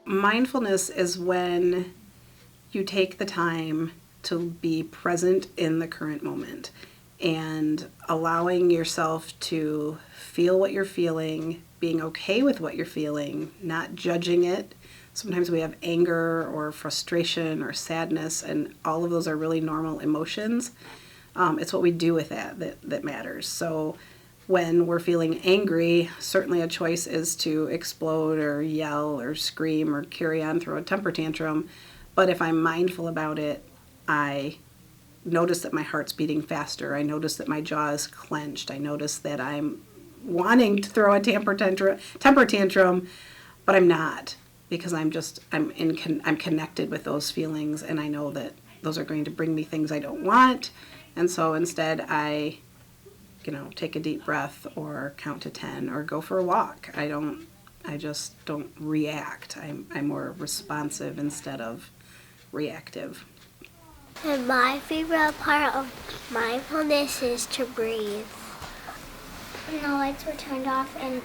mindfulness is when you take the time to be present in the current moment and allowing yourself to feel what you're feeling, being okay with what you're feeling, not judging it. Sometimes we have anger or frustration or sadness, and all of those are really normal emotions. It's what we do with that matters. So when we're feeling angry, certainly a choice is to explode or yell or scream or carry on, throw a temper tantrum. But if I'm mindful about it, I notice that my heart's beating faster. I notice that my jaw is clenched. I notice that I'm wanting to throw a temper tantrum, but I'm not, because I'm connected with those feelings, and I know that those are going to bring me things I don't want. And so instead I take a deep breath or count to 10 or go for a walk. I just don't react. I'm more responsive instead of reactive. And my favorite part of mindfulness is to breathe. When the lights were turned off and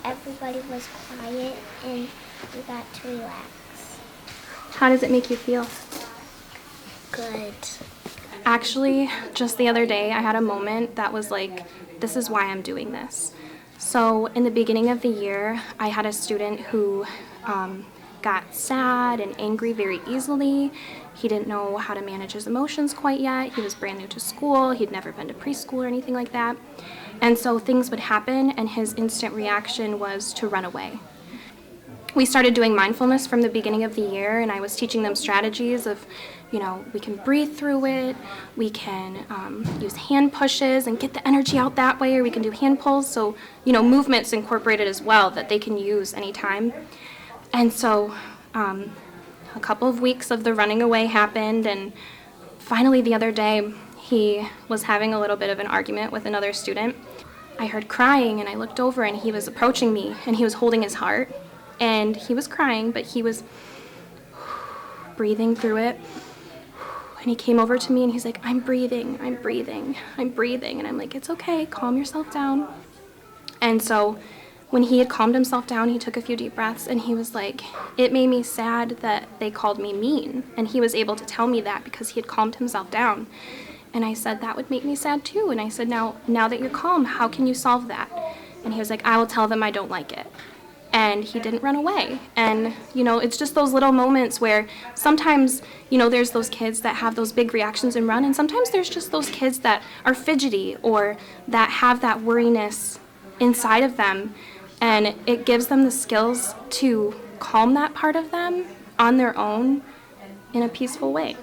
everybody was quiet and we got to relax. How does it make you feel? Good. Actually, just the other day, I had a moment that was like, this is why I'm doing this. So in the beginning of the year, I had a student who got sad and angry very easily. He didn't know how to manage his emotions quite yet. He was brand new to school. He'd never been to preschool or anything like that. And so things would happen, and his instant reaction was to run away. We started doing mindfulness from the beginning of the year, and I was teaching them strategies of, we can breathe through it, we can use hand pushes and get the energy out that way, or we can do hand pulls. So, movements incorporated as well that they can use anytime. And so a couple of weeks of the running away happened, and finally the other day he was having a little bit of an argument with another student. I heard crying, and I looked over, and he was approaching me, and he was holding his heart. And he was crying, but he was breathing through it. And he came over to me and he's like, I'm breathing. And I'm like, it's okay, calm yourself down. And so when he had calmed himself down, he took a few deep breaths and he was like, it made me sad that they called me mean. And he was able to tell me that because he had calmed himself down. And I said, that would make me sad too. And I said, now that you're calm, how can you solve that? And he was like, I will tell them I don't like it. And he didn't run away. And, it's just those little moments where sometimes, there's those kids that have those big reactions and run, and sometimes there's just those kids that are fidgety or that have that worriness inside of them, and it gives them the skills to calm that part of them on their own in a peaceful way.